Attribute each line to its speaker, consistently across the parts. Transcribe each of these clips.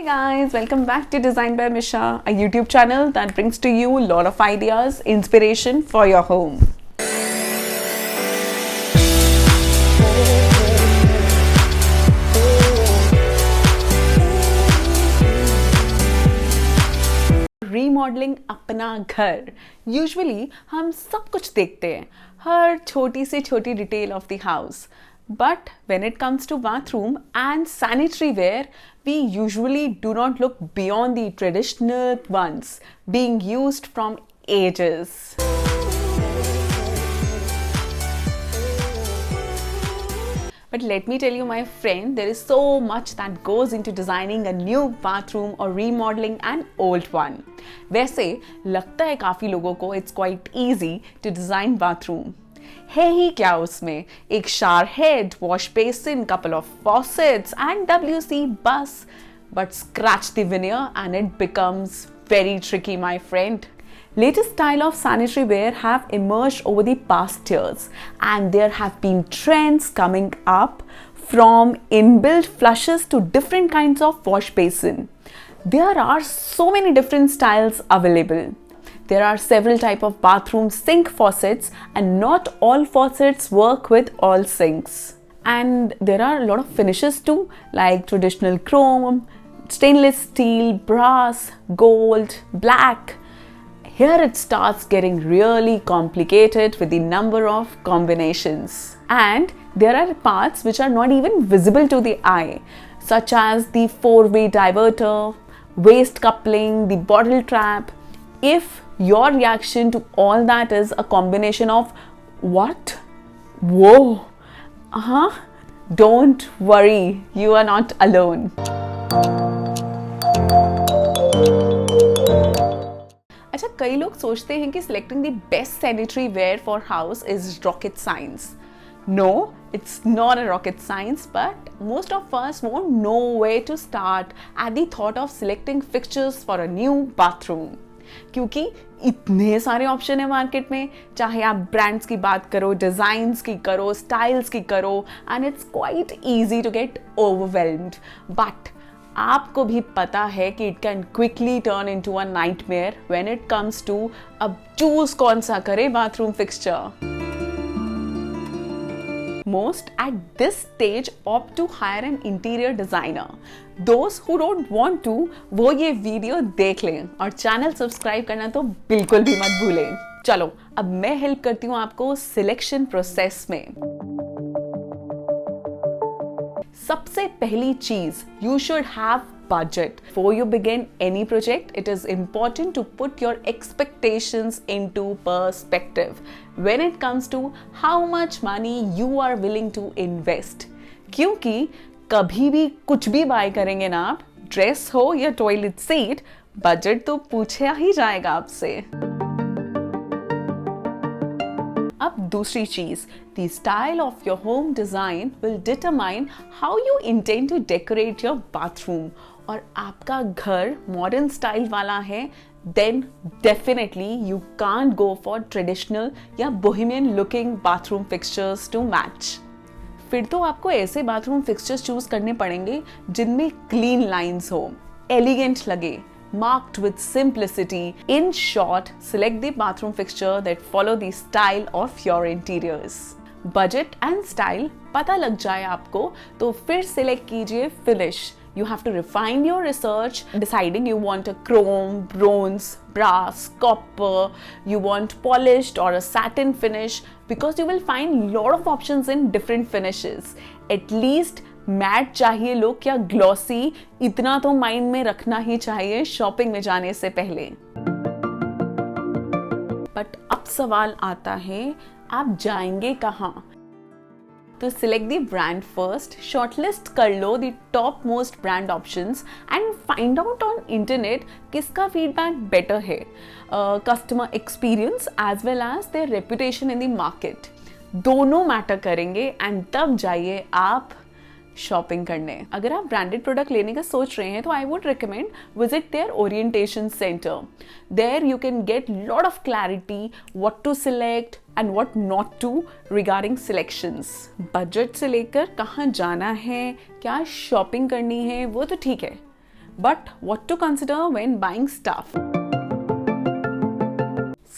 Speaker 1: Hey guys, welcome back to Design by Misha, a YouTube channel that brings to you a lot of ideas, inspiration for your home. Remodelling अपना घर usually हम सब कुछ देखते हैं, हर छोटी से छोटी detail of the house. But when it comes to bathroom and sanitary ware, we usually do not look beyond the traditional ones being used from ages. But let me tell you, my friend, there is so much that goes into designing a new bathroom or remodeling an old one. वैसे लगता है काफ़ी लोगों को it's quite easy to design bathroom. है ही क्या उसमें, एक shower head, wash basin, couple of faucets and WC bus. But scratch the veneer and it becomes very tricky, my friend. Latest style of sanitary ware have emerged over the past years, and there have been trends coming up from inbuilt flushes to different kinds of wash basin. There are so many different styles available. There are several types of bathroom sink faucets, and not all faucets work with all sinks. And there are a lot of finishes too, like traditional chrome, stainless steel, brass, gold, black. Here it starts getting really complicated with the number of combinations. And there are parts which are not even visible to the eye, such as the four-way diverter, waste coupling, the bottle trap. If your reaction to all that is a combination of what? Whoa! Don't worry, you are not alone. अच्छा, कई लोग सोचते हैं कि selecting the best sanitary ware for house is rocket science. No, it's not a rocket science, but most of us won't know where to start at the thought of selecting fixtures for a new bathroom. क्योंकि इतने सारे option है market में, चाहे आप brands की बात करो, डिजाइन्स की करो, स्टाइल्स की करो, and it's quite easy to get overwhelmed. But आपको भी पता है कि it can quickly turn into a nightmare when it comes to अब चूज कौन सा करे bathroom fixture. Most at this stage opt to hire an interior designer. Those who don't want to, वो ये वीडियो देख लें और चैनल सब्सक्राइब करना तो बिल्कुल भी मत भूलें. चलो, अब मैं हेल्प करती हूँ आपको सिलेक्शन प्रोसेस में. सबसे पहली चीज, you should have budget. Before you begin any project, it is important to put your expectations into perspective when it comes to how much money you are willing to invest. क्योंकि कभी भी कुछ भी bye करेंगे ना आप, dress हो या टॉयलेट सीट, बजट तो पूछा ही जाएगा आपसे. अब दूसरी चीज, the style of your home design will determine how you intend to decorate your bathroom. और आपका घर मॉडर्न स्टाइल वाला है, then definitely you can't go for traditional या bohemian looking bathroom fixtures to match. फिर तो आपको ऐसे बाथरूम फिक्सचर्स चूज करने पड़ेंगे जिनमें क्लीन लाइंस हो, एलिगेंट लगे, marked with simplicity. In short, select the bathroom fixture that follow the style of your interiors. Budget and style पता लग जाए आपको तो फिर select कीजिए finish. You have to refine your research, deciding you want a chrome, bronze, brass, copper, you want polished or a satin finish, because you will find lot of options in different finishes. At least matte चाहिए look या glossy, इतना तो mind में रखना ही चाहिए shopping में जाने से पहले. बट अब सवाल आता है, आप जाएंगे कहाँ? तो select the brand first, shortlist कर लो the top most brand options and find out on internet किसका फीडबैक बेटर है, customer experience as well as their reputation in the market. दोनों मैटर करेंगे एंड तब जाइए आप शॉपिंग करने. अगर आप ब्रांडेड प्रोडक्ट लेने का सोच रहे हैं तो I would recommend visit their orientation centre. There you can get lot of clarity what to select and what not to regarding selections. Budget से लेकर कहाँ जाना है, क्या शॉपिंग करनी है, वो तो ठीक है, But what to consider when buying stuff?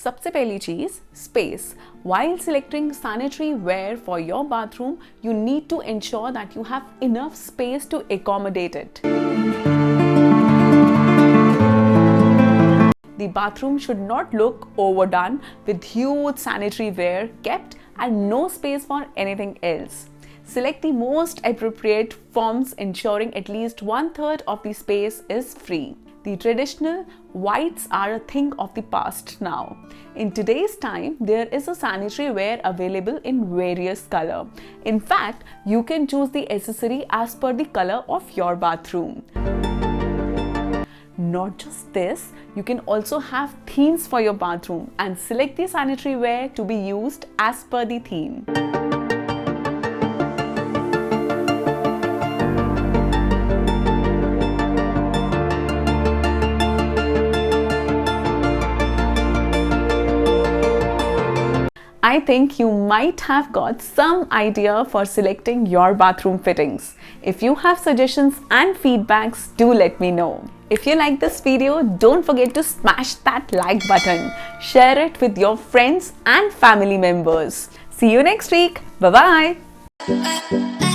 Speaker 1: सबसे पहली चीज space. While selecting sanitary ware for your bathroom, you need to ensure that you have enough space to accommodate it. The bathroom should not look overdone with huge sanitary ware kept and no space for anything else. Select the most appropriate forms, ensuring at least 1/3 of the space is free. The traditional whites are a thing of the past now. In today's time, there is a sanitary ware available in various colors. In fact, you can choose the accessory as per the color of your bathroom. Not just this, you can also have themes for your bathroom and select the sanitary ware to be used as per the theme. I think you might have got some idea for selecting your bathroom fittings. If you have suggestions and feedbacks, do let me know. If you like this video, don't forget to smash that like button. Share it with your friends and family members. See you next week. Bye-bye.